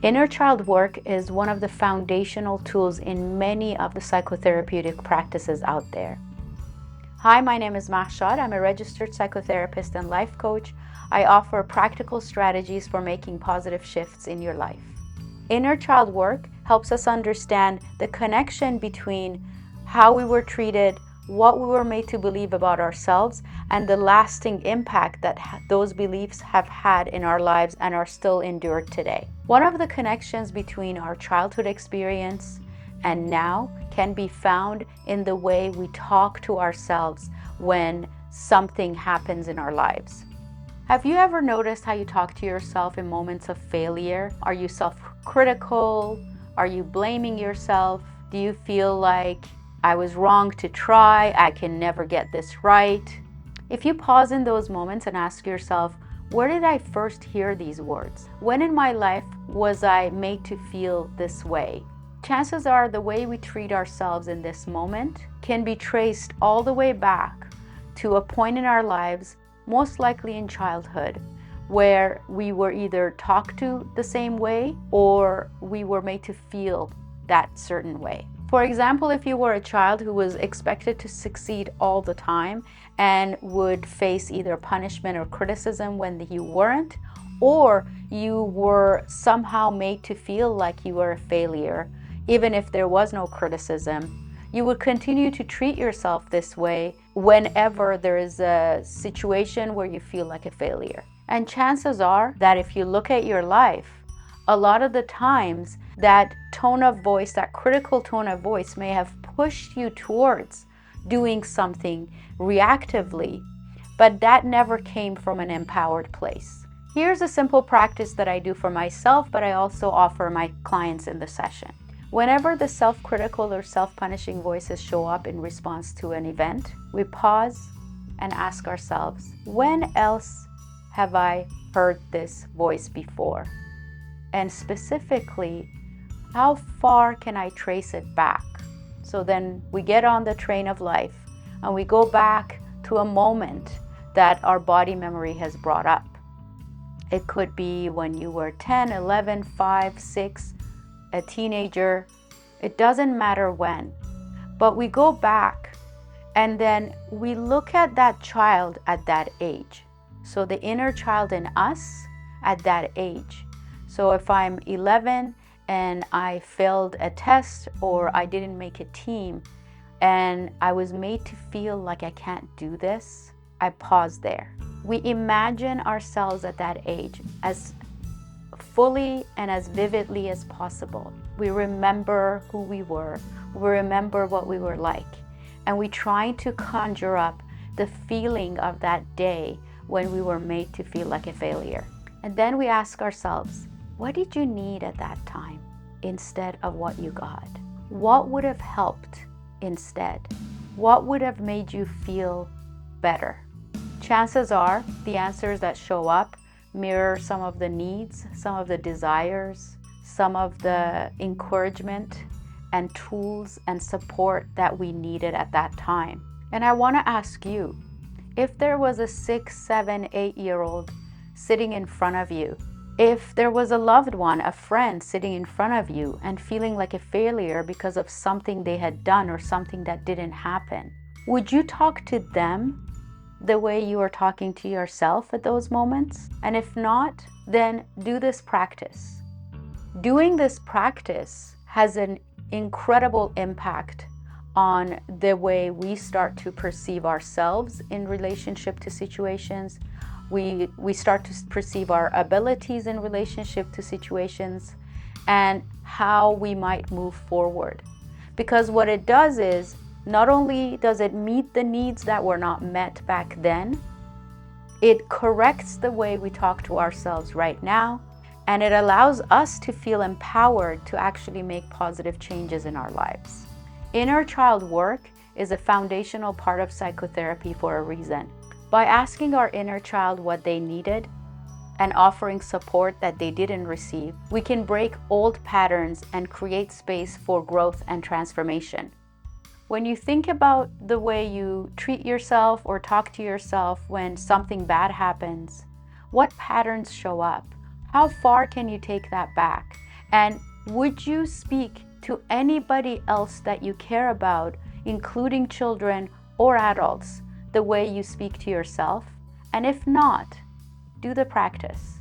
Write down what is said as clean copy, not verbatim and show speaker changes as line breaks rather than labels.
Inner child work is one of the foundational tools in many of the psychotherapeutic practices out there. Hi, my name is Mahshad. I'm a registered psychotherapist and life coach. I offer practical strategies for making positive shifts in your life. Inner child work helps us understand the connection between how we were treated, what we were made to believe about ourselves, and the lasting impact that those beliefs have had in our lives and are still endured today. One of the connections between our childhood experience and now can be found in the way we talk to ourselves when something happens in our lives. Have you ever noticed how you talk to yourself in moments of failure? Are you self-critical? Are you blaming yourself? Do you feel like, I was wrong to try, I can never get this right? If you pause in those moments and ask yourself, where did I first hear these words? When in my life was I made to feel this way? Chances are the way we treat ourselves in this moment can be traced all the way back to a point in our lives, most likely in childhood, where we were either talked to the same way or we were made to feel that certain way. For example, if you were a child who was expected to succeed all the time and would face either punishment or criticism when you weren't, or you were somehow made to feel like you were a failure, even if there was no criticism, you would continue to treat yourself this way whenever there is a situation where you feel like a failure. And chances are that if you look at your life, a lot of the times that tone of voice, that critical tone of voice may have pushed you towards doing something reactively, but that never came from an empowered place. Here's a simple practice that I do for myself, but I also offer my clients in the session. Whenever the self-critical or self-punishing voices show up in response to an event, we pause and ask ourselves, when else have I heard this voice before? And specifically, how far can I trace it back? So then we get on the train of life and we go back to a moment that our body memory has brought up. It could be when you were 10, 11, 5, 6, a teenager. It doesn't matter when. But we go back and then we look at that child at that age. So the inner child in us at that age. So if I'm 11 and I failed a test or I didn't make a team and I was made to feel like I can't do this, I pause there. We imagine ourselves at that age as fully and as vividly as possible. We remember who we were. We remember what we were like. And we try to conjure up the feeling of that day when we were made to feel like a failure. And then we ask ourselves, what did you need at that time instead of what you got? What would have helped instead? What would have made you feel better? Chances are the answers that show up mirror some of the needs, some of the desires, some of the encouragement and tools and support that we needed at that time. And I want to ask you, if there was a 6, 7, 8-year-old sitting in front of you, if there was a loved one, a friend sitting in front of you and feeling like a failure because of something they had done or something that didn't happen, would you talk to them the way you are talking to yourself at those moments? And if not, then do this practice. Doing this practice has an incredible impact on the way we start to perceive ourselves in relationship to situations. We start to perceive our abilities in relationship to situations and how we might move forward. Because what it does is, not only does it meet the needs that were not met back then, it corrects the way we talk to ourselves right now, and it allows us to feel empowered to actually make positive changes in our lives. Inner child work is a foundational part of psychotherapy for a reason. By asking our inner child what they needed and offering support that they didn't receive, we can break old patterns and create space for growth and transformation. When you think about the way you treat yourself or talk to yourself when something bad happens, what patterns show up? How far can you take that back? And would you speak to anybody else that you care about, including children or adults, the way you speak to yourself? And if not, do the practice.